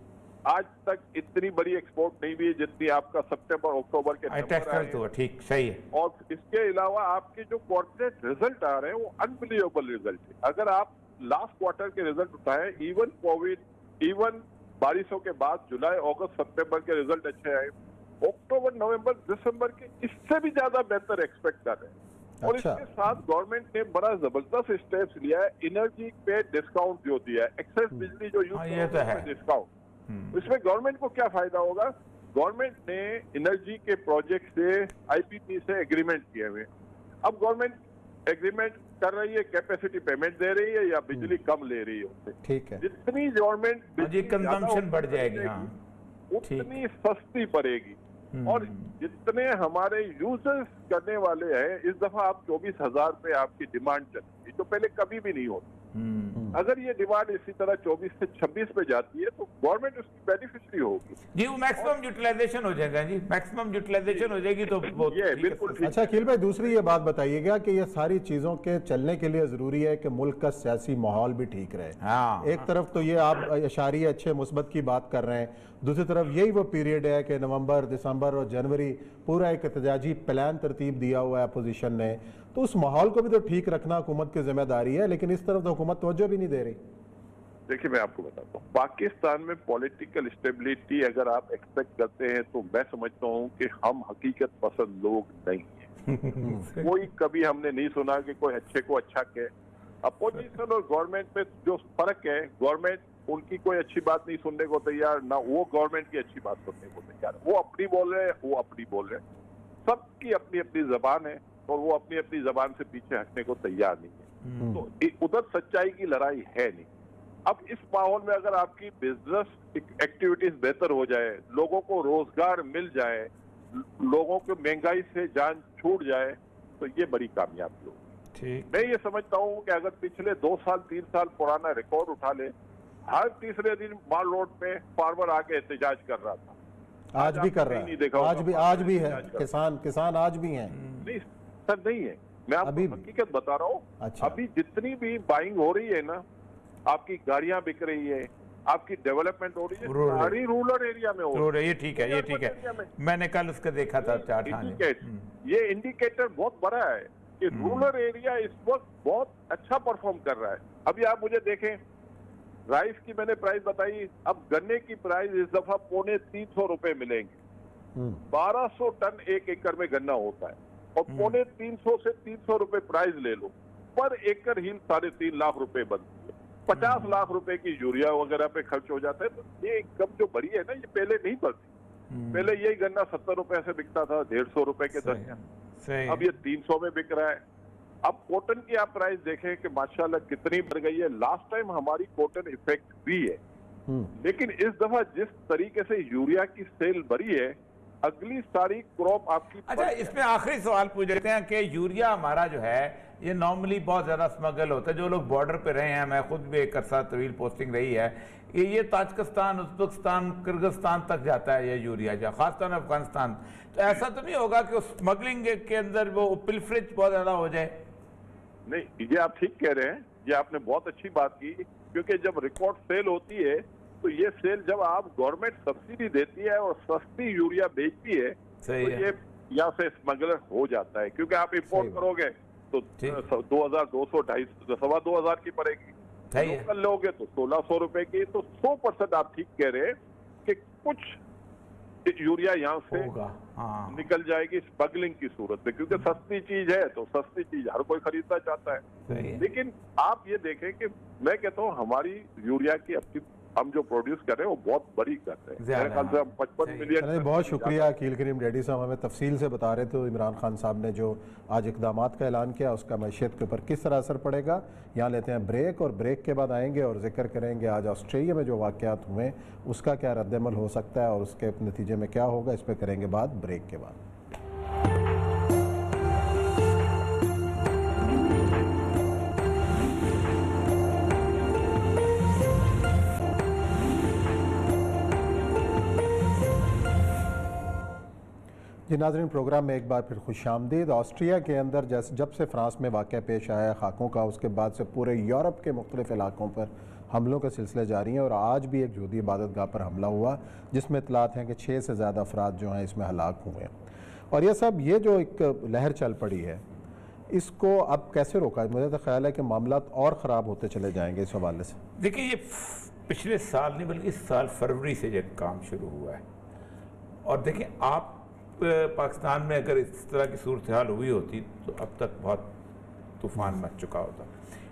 आज तक इतनी बड़ी एक्सपोर्ट नहीं हुई है जितनी आपका सितंबर अक्टूबर के टेक्सटाइल तो ठीक सही है। और इसके अलावा आपके जो कॉर्पोरेट रिजल्ट आ रहे हैं वो अनबिलीवेबल रिजल्ट है। अगर आप लास्ट क्वार्टर के रिजल्ट उठाएं, इवन कोविड, इवन बारिशों के बाद जुलाई, अगस्त, सितंबर के रिजल्ट अच्छे आए। अक्टूबर, नवंबर, दिसंबर के इससे भी ज्यादा बेहतर एक्सपेक्ट कर रहे हैं। और इसके साथ गवर्नमेंट ने बड़ा जबरदस्त स्टेप्स लिया है। एनर्जी पे डिस्काउंट जो दिया है, एक्सेस बिजली जो यूज है डिस्काउंट, इसमें गवर्नमेंट को क्या फायदा होगा? गवर्नमेंट ने एनर्जी के प्रोजेक्ट से, आईपीपी से एग्रीमेंट किए हुए। अब गवर्नमेंट एग्रीमेंट कर रही है, कैपेसिटी पेमेंट दे रही है या बिजली कम ले रही है उससे। ठीक है, जितनी गवर्नमेंट कंजम्पशन बढ़ जाएगी, उतनी सस्ती पड़ेगी। और जितने हमारे यूजर्स करने वाले हैं, इस दफा आप 24,000 पे आपकी डिमांड चलेगी, जो पहले कभी भी नहीं होती। अगर ये डिमांड इसी तरह 24 से 26 पे जाती है तो गवर्नमेंट उसकी बेनिफिशियरी होगी जी। वो मैक्सिमम यूटिलाइजेशन हो जाएगा जी, मैक्सिमम यूटिलाइजेशन हो जाएगी तो ये बिल्कुल ठीक। अच्छा अखिल भाई, दूसरी ये बात बताइएगा कि ये सारी चीज़ों के चलने के लिए ज़रूरी है कि मुल्क का सियासी माहौल भी ठीक रहे। हाँ, एक तरफ तो ये आप इशारे अच्छे मुस्बत की बात कर रहे हैं, दूसरी तरफ यही वो पीरियड है कि नवंबर, दिसंबर और जनवरी पूरा एक एहतजाजी प्लान तरतीब दिया हुआ है अपोजिशन ने, तो उस माहौल को भी तो ठीक रखना हुकूमत की जिम्मेदारी है, लेकिन इस तरफ तो हुकूमत तवज्जो भी नहीं दे रही। देखिए, मैं आपको बताता हूँ, पाकिस्तान में पॉलिटिकल स्टेबिलिटी अगर आप एक्सपेक्ट करते हैं तो मैं समझता हूँ कि हम हकीकत पसंद लोग नहीं है। कोई कभी हमने नहीं सुना कि कोई अच्छे को अच्छा कहे। अपोजिशन और गवर्नमेंट में जो फर्क है, गवर्नमेंट उनकी कोई अच्छी बात नहीं सुनने को तैयार, ना वो गवर्नमेंट की अच्छी बात सुनने को तैयार। वो अपनी बोल रहे हैं, वो अपनी बोल रहे हैं। सबकी अपनी अपनी जबान है और वो अपनी अपनी जबान से पीछे हटने को तैयार नहीं है। तो उधर सच्चाई की लड़ाई है नहीं। अब इस माहौल में अगर आपकी बिजनेस एक्टिविटीज बेहतर हो जाए, लोगों को रोजगार मिल जाए, लोगों को महंगाई से जान छूट जाए, तो ये बड़ी कामयाबी होगी। मैं ये समझता हूँ कि अगर पिछले 2 साल 3 साल पुराना रिकॉर्ड उठा ले, हर तीसरे दिन माल रोड पे फार्मर आके एहतजाज कर रहा था, आज भी कर रहा है, आज भी है, किसान आज भी हैं। नहीं सर, नहीं है, मैं आपको हकीकत बता रहा हूँ। अच्छा। अभी जितनी भी बाइंग हो रही है ना, आपकी गाड़ियां बिक रही है, आपकी डेवलपमेंट हो रही है Rural सारी रूरल एरिया में हो रही है। ये ठीक है, ये ठीक है। मैंने कल उसका देखा था चार्ट। हाँ जी। ये इंडिकेटर बहुत बड़ा है कि रूरल एरिया इस वक्त बहुत अच्छा परफॉर्म कर रहा है। अभी आप मुझे देखें, राइस की मैंने प्राइस बताई, अब गन्ने की प्राइस इस दफा 350 रुपए मिलेंगे। 1200 टन एक एकड़ में गन्ना होता है और 350 से 300 रुपए प्राइस ले लो, पर एकड़ ही 3.5 लाख रुपए बनती है। 50 लाख रुपए की यूरिया वगैरह पे खर्च हो जाता है। तो ये इनकम जो बढ़ी है ना, ये पहले नहीं बढ़ती। पहले यही गन्ना 70 रुपए से बिकता था, 150 रुपए के दर्जन, अब ये 300 में बिक रहा है। अब कॉटन की आप प्राइस देखें कि माशाल्लाह कितनी बढ़ गई है। लास्ट टाइम हमारी कॉटन इफेक्ट भी है, लेकिन इस दफा जिस तरीके से यूरिया की सेल बढ़ी है, अगली सारी क्रॉप आपकी। अच्छा, इसमें आखिरी सवाल पूछ लेते हैं कि यूरिया हमारा जो है ये नॉर्मली बहुत ज़्यादा स्मगल होता है। जो लोग बॉर्डर पे रहे हैं, मैं खुद भी एक अरसा तवील पोस्टिंग रही है, ये ताजिकिस्तान, उज़्बेकिस्तान, किर्गिस्तान तक जाता है ये यूरिया, जो खासतौर पर अफगानिस्तान। तो ऐसा तो नहीं होगा कि उस स्मगलिंग के अंदर वो पिलफरेज बहुत ज़्यादा हो जाए? नहीं, ये आप ठीक कह रहे हैं, ये आपने बहुत अच्छी बात की, क्योंकि जब रिकॉर्ड सेल होती है तो ये सेल जब आप गवर्नमेंट सब्सिडी देती है और सस्ती यूरिया बेचती है तो ये यहाँ से स्मगलर हो जाता है, क्योंकि आप इंपोर्ट करोगे तो 2200, 250, 2,500 की पड़ेगी, लोकल लोगे तो 1600 रुपए की। तो 100% आप ठीक कह रहे हैं कि कुछ यूरिया यहाँ से निकल जाएगी स्मगलिंग की सूरत में, क्योंकि सस्ती चीज है तो सस्ती चीज हर कोई खरीदना चाहता है। लेकिन आप ये देखें कि मैं कहता हूँ हमारी यूरिया की अपनी हम जो प्रोड्यूस कर रहे हैं वो बहुत बड़ी कर रहे हैं। मेरे ख्याल से हम 55 मिलियन। बहुत शुक्रिया अकील करीम डैडी साहब, हमें तफसील से बता रहे थे इमरान खान साहब ने जो आज इकदामात का ऐलान किया उसका मैशियत के ऊपर किस तरह असर पड़ेगा। यहाँ लेते हैं ब्रेक, और ब्रेक के बाद आएंगे और जिक्र करेंगे आज ऑस्ट्रेलिया में जो वाक़यात हुए उसका क्या रद्दमल हो सकता है और उसके नतीजे में क्या होगा, इस पर करेंगे बात ब्रेक के बाद। जी नाज़रीन, प्रोग्राम में एक बार फिर खुशामदीद। ऑस्ट्रिया के अंदर जब से फ्रांस में वाक़या पेश आया खाकों का, उसके बाद से पूरे यूरोप के मुख्तलिफ इलाकों पर हमलों के सिलसिले जारी हैं और आज भी एक यहूदी इबादत गाह पर हमला हुआ जिसमें इतलात हैं कि 6 से ज़्यादा अफराद जो हैं इसमें हलाक हुए हैं। और ये जो एक लहर चल पड़ी है, इसको अब कैसे रोका? मुझे तो ख्याल है कि मामला और ख़राब होते चले जाएंगे इस हवाले से। देखिए, ये पिछले साल नहीं बल्कि इस साल फरवरी से ये काम शुरू हुआ है। और देखिए, आप पाकिस्तान में अगर इस तरह की सूरत हाल हुई होती तो अब तक बहुत तूफान मच चुका होता,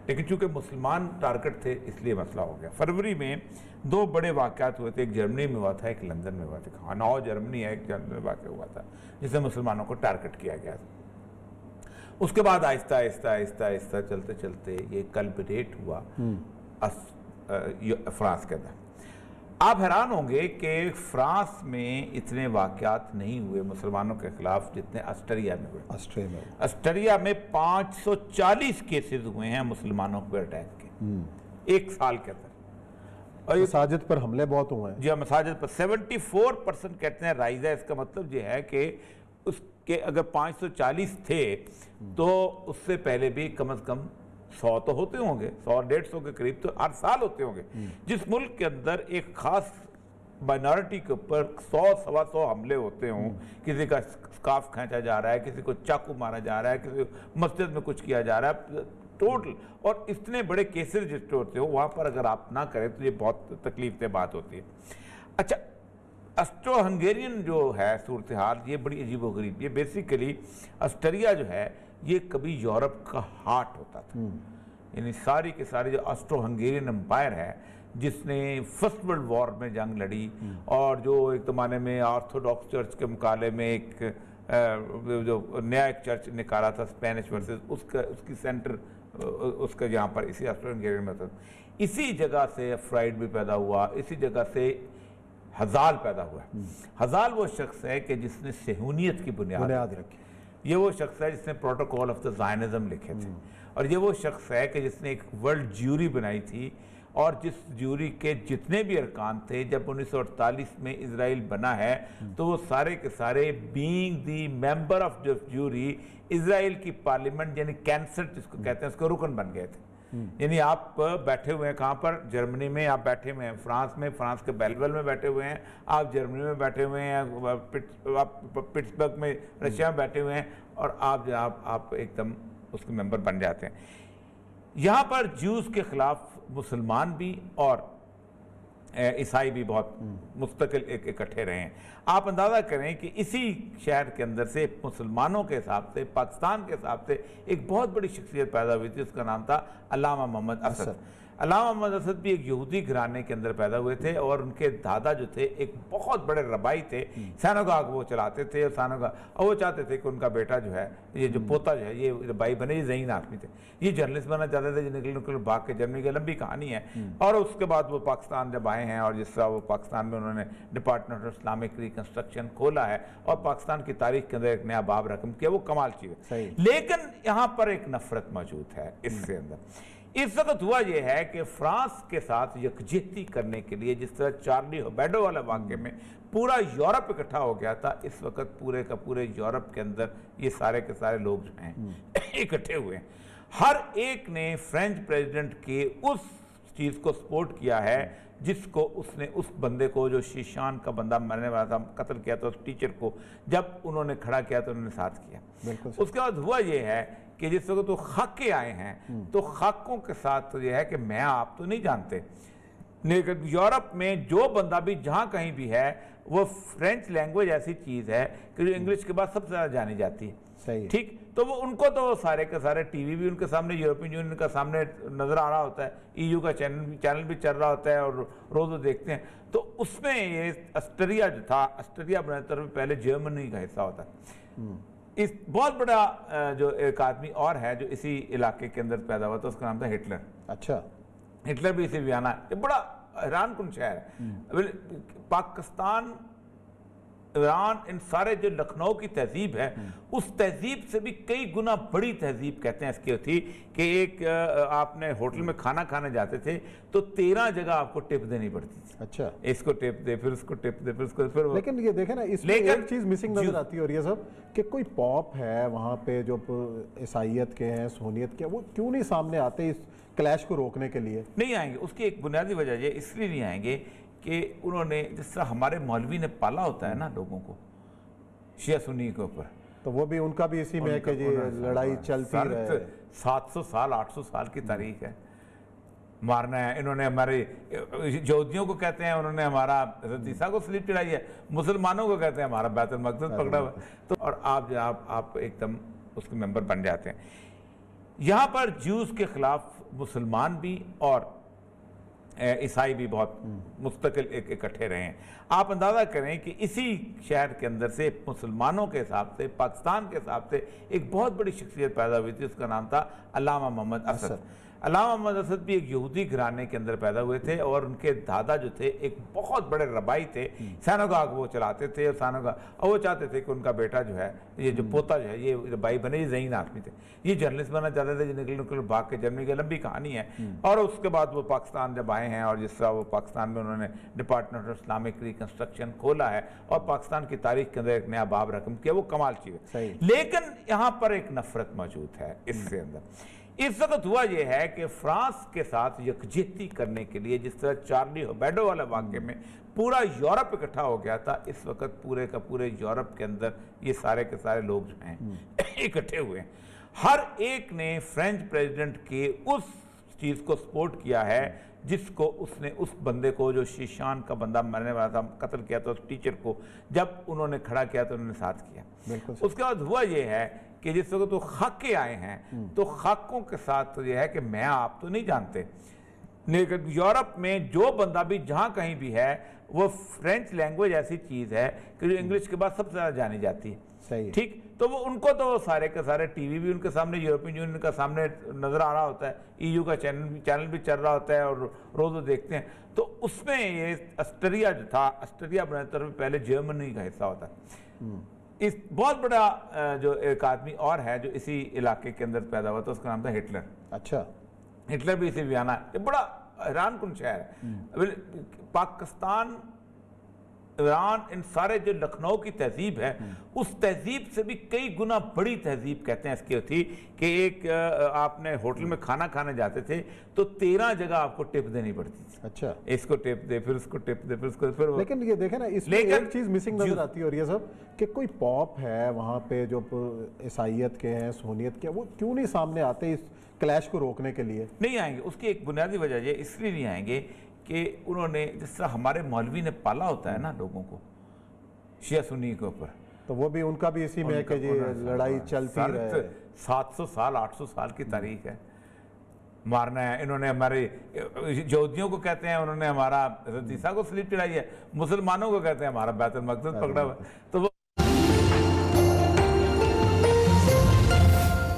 लेकिन चूंकि मुसलमान टारगेट थे इसलिए मसला हो गया। फरवरी में 2 बड़े वाक़यात हुए थे, एक जर्मनी में हुआ था, एक लंदन में हुआ था। हनौ जर्मनी है, एक जर्मनी में वाक़या हुआ था जिससे मुसलमानों को टारगेट किया गया था। उसके बाद आहिस्ता आहिस्ता आहिस्ता आहिस्ता चलते चलते ये कल्पिटेट हुआ फ्रांस के अंदर। आप हैरान होंगे कि फ्रांस में इतने वाक़यात नहीं हुए मुसलमानों के खिलाफ जितने ऑस्ट्रिया में हुए। ऑस्ट्रिया में 540 केसेस हुए हैं मुसलमानों पर अटैक के एक साल के अंदर। और मसाजिद पर हमले बहुत हुए हैं। जी, मसाजिद पर 74% कहते हैं राइज है। इसका मतलब ये है कि उसके अगर 540 थे तो उससे पहले भी कम से कम 100 तो होते होंगे, 100-150 के करीब तो हर साल होते होंगे। जिस मुल्क के अंदर एक खास माइनॉरिटी के ऊपर 100-125 हमले होते हों, किसी का स्कार्फ खींचा जा रहा है, किसी को चाकू मारा जा रहा है, किसी को मस्जिद में कुछ किया जा रहा है, टोटल, और इतने बड़े केसेस जिस होते हो वहाँ पर अगर आप ना करें तो ये बहुत तकलीफ दे बात होती है। अच्छा, ऑस्ट्रो हंगेरियन जो है सूरत हाल, ये बड़ी अजीबोगरीब। ये बेसिकली ऑस्ट्रिया जो है ये कभी यूरोप का हार्ट होता था, यानी सारी के सारी जो ऑस्ट्रो हंगेरियन एम्पायर है जिसने फर्स्ट वर्ल्ड वॉर में जंग लड़ी और जो एक ज़माने में ऑर्थोडॉक्स चर्च के मुकाबले में एक जो नया एक चर्च निकाला था स्पेनिश वर्सेस, उसकी सेंटर उसका यहाँ पर इसी ऑस्ट्रो हंगेरियन में था। इसी जगह से फ्राइड भी पैदा हुआ, इसी जगह से हजाल पैदा हुआ। हजाल वो शख्स है कि जिसने सेहूनियत की बुनियाद रखी। ये वो शख्स है जिसने प्रोटोकॉल ऑफ द ज़ायनिज़्म लिखे थे, और ये वो शख्स है कि जिसने एक वर्ल्ड ज्यूरी बनाई थी, और जिस ज्यूरी के जितने भी अरकान थे, जब 1948 में इजराइल बना है तो वो सारे के सारे being the member of the jury Israel की पार्लियामेंट यानी कैंसर जिसको कहते हैं उसके रुकन बन गए थे। यानी आप बैठे हुए हैं कहाँ पर, जर्मनी में आप बैठे हुए हैं, फ्रांस में, फ्रांस के बेलवेल में बैठे हुए हैं, आप जर्मनी में बैठे हुए हैं, आप पिट्सबर्ग में रशिया में बैठे हुए हैं, और आप एकदम उसके मेंबर बन जाते हैं। यहाँ पर ज्यूज के खिलाफ मुसलमान भी और ईसाई भी बहुत मुस्तकिल इकट्ठे रहे हैं। आप अंदाज़ा करें कि इसी शहर के अंदर से मुसलमानों के हिसाब से, पाकिस्तान के हिसाब से एक बहुत बड़ी शख्सियत पैदा हुई थी, उसका नाम था अल्लामा मोहम्मद असद। अल्लामा मोहम्मद असद भी एक यहूदी घराने के अंदर पैदा हुए थे, और उनके दादा जो थे एक बहुत बड़े रबाई थे, सिनागोग वो चलाते थे, और वो चाहते थे कि उनका बेटा जो है, ये जो पोता जो है, ये रबाई बने, ये ज़हीन आदमी थे, ये जर्नलिस्ट बनना चाहते थे, निकल भाग के जर्मनी की लंबी कहानी है। और उसके बाद वो पाकिस्तान जब आए हैं, और जिस तरह वो पाकिस्तान में उन्होंने डिपार्टमेंट ऑफ इस्लामिक रिकन्स्ट्रक्शन खोला है और पाकिस्तान की तारीख के अंदर एक नया बाब रकम किया, वो कमाल चीज़ है। लेकिन यहाँ पर एक नफरत मौजूद है इसके अंदर। इस वक्त हुआ यह है कि फ्रांस के साथ यकजहती करने के लिए, जिस तरह चार्ली हेब्डो वाले वाक़े में पूरा यूरोप इकट्ठा हो गया था, इस वक्त पूरे का पूरे यूरोप के अंदर ये सारे के सारे लोग जो हैं इकट्ठे हुए हैं। हर एक ने फ्रेंच प्रेसिडेंट के उस चीज़ को सपोर्ट किया है जिसको उसने, उस बंदे को जो शीशान का बंदा मरने वाला था, कत्ल किया था, उस टीचर को जब उन्होंने खड़ा किया तो उन्होंने साथ किया। उसके बाद हुआ ये है कि जिस वक्त तो खाके आए हैं, तो खाकों के साथ तो यह है कि मैं आप तो नहीं जानते, लेकिन यूरोप में जो बंदा भी जहाँ कहीं भी है, वो फ्रेंच लैंग्वेज ऐसी चीज़ है कि जो इंग्लिश के बाद सबसे ज़्यादा जानी जाती है। सही, ठीक, तो वो उनको तो सारे के सारे टीवी भी उनके सामने, यूरोपियन यूनियन का सामने नजर आ रहा होता है, EU का चैनल भी चल रहा होता है, और रोज वो देखते हैं। तो उसमें ये ऑस्ट्रिया जो था, ऑस्ट्रिया अपने तरफ पहले जर्मनी का हिस्सा होता है। इस बहुत बड़ा जो एक आदमी और है जो इसी इलाके के अंदर पैदा हुआ था, उसका नाम था हिटलर। अच्छा, हिटलर भी इसी वियना, ये बड़ा हैरान कुन शहर है। पाकिस्तान, ईरान, इन सारे जो लखनऊ की तहजीब है, उस तहजीब से भी कई गुना बड़ी तहजीब कहते हैं इसकी थी कि एक आपने होटल में खाना खाने जाते थे तो 13 जगह आपको टिप देनी पड़ती थी। अच्छा, इसको टिप दे, फिर उसको टिप दे, फिर उसको, फिर लेकिन ये देखें ना, इसमें एक चीज़ मिसिंग नजर आती है, और ये सब कि कोई पॉप है वहाँ पे जो ईसाइयत के हैं, सुन्नियत के, वो क्यों नहीं सामने आते इस क्लैश को रोकने के लिए? नहीं आएंगे। उसकी एक बुनियादी वजह ये इसलिए नहीं आएंगे कि उन्होंने, जिस तरह हमारे मौलवी ने पाला होता है ना लोगों को शिया सुन्नी के ऊपर, तो वो भी उनका भी इसी में है कि ये लड़ाई चलती रहे। 700 साल 800 साल की तारीख है, मारना है इन्होंने। हमारे यहूदियों को कहते हैं उन्होंने हमारा हज़रत ईसा को स्लीप चढ़ाई है, मुसलमानों को कहते हैं हमारा बैतुल मक़दस पकड़ा हुआ। तो और आप एकदम उसके मेंबर बन जाते हैं। यहाँ पर ज्यूज के खिलाफ मुसलमान भी और ईसाई भी बहुत मुस्तकिल इकट्ठे रहे हैं। आप अंदाज़ा करें कि इसी शहर के अंदर से मुसलमानों के हिसाब से, पाकिस्तान के हिसाब से एक बहुत बड़ी शख्सियत पैदा हुई थी, उसका नाम था अल्लामा मोहम्मद असद। अल्लामा मोहम्मद असद भी एक यहूदी घराने के अंदर पैदा हुए थे, और उनके दादा जो थे एक बहुत बड़े रबाई थे, सिनागोग वो चलाते थे, और वो चाहते थे कि उनका बेटा जो है, ये जो पोता जो है, ये रबाई बने, ये ज़हीन आदमी थे, ये जर्नलिस्ट बनना चाहते थे, निकल भाग के जर्मनी की लंबी कहानी है। और उसके बाद वो पाकिस्तान जब आए हैं, और जिस तरह वो पाकिस्तान में उन्होंने डिपार्टमेंट ऑफ इस्लामिक रिकन्स्ट्रक्शन खोला है और पाकिस्तान की तारीख के अंदर एक नया बाब रकम किया, वो कमाल चीज़ है। लेकिन यहाँ पर एक नफरत मौजूद है इसके अंदर। इस वक्त हुआ यह है कि फ्रांस के साथ यकजहती करने के लिए, जिस तरह चार्ली हेब्डो वाले वाक़े में पूरा यूरोप इकट्ठा हो गया था, इस वक्त पूरे का पूरे यूरोप के अंदर ये सारे के सारे लोग जो हैं इकट्ठे हुए हैं। हर एक ने फ्रेंच प्रेसिडेंट के उस चीज़ को सपोर्ट किया है जिसको उसने, उस बंदे को जो शीशान का बंदा मरने वाला था, कत्ल किया था, उस टीचर को जब उन्होंने खड़ा किया तो उन्होंने साथ किया। उसके बाद हुआ ये है कि जिस वक्त तो खाके आए हैं, तो खाकों के साथ तो यह है कि मैं आप तो नहीं जानते, लेकिन यूरोप में जो बंदा भी जहाँ कहीं भी है, वो फ्रेंच लैंग्वेज ऐसी चीज़ है कि जो इंग्लिश के बाद सबसे ज़्यादा जानी जाती है। सही, ठीक, तो वो उनको तो सारे के सारे टीवी भी उनके सामने, यूरोपियन यूनियन का सामने नजर आ रहा होता है, EU का चैनल भी चल रहा होता है, और रोज वो देखते हैं। तो उसमें ये ऑस्ट्रिया जो था, ऑस्ट्रिया अपने तरफ पहले जर्मनी का हिस्सा होता है। इस बहुत बड़ा जो एक आदमी और है जो इसी इलाके के अंदर पैदा हुआ था, उसका नाम था हिटलर। अच्छा, हिटलर भी इसी वियना, ये बड़ा हैरान कुन शहर है। पाकिस्तान, ईरान, इन सारे जो लखनऊ की तहजीब है, उस तहजीब से भी कई गुना बड़ी तहजीब कहते हैं इसकी थी कि एक आपने होटल में खाना खाने जाते थे तो 13 जगह आपको टिप देनी पड़ती थी। अच्छा, इसको टिप दे, फिर उसको टिप दे, फिर उसको, फिर लेकिन ये देखें ना, इसमें लेकिन एक चीज मिसिंग नजर आती है और ये सब कि कोई पॉप है वहाँ पे जो ईसाइयत के हैं, सुन्नियत के, वो क्यों नहीं सामने आते इस क्लैश को रोकने के लिए? नहीं आएंगे। उसकी एक बुनियादी वजह ये इसलिए नहीं आएंगे कि उन्होंने, जिस तरह हमारे मौलवी ने पाला होता है ना लोगों को शिया सुन्नी के ऊपर, तो वो भी उनका भी इसी में है कि ये लड़ाई चलती रहे। 700 साल 800 साल की तारीख है, मारना है इन्होंने। हमारे यहूदियों को कहते हैं उन्होंने हमारा हज़रत ईसा को सलीब चढ़ाई है, मुसलमानों को कहते हैं हमारा बैतुल मक़दस पकड़ा हुआ है। तो वो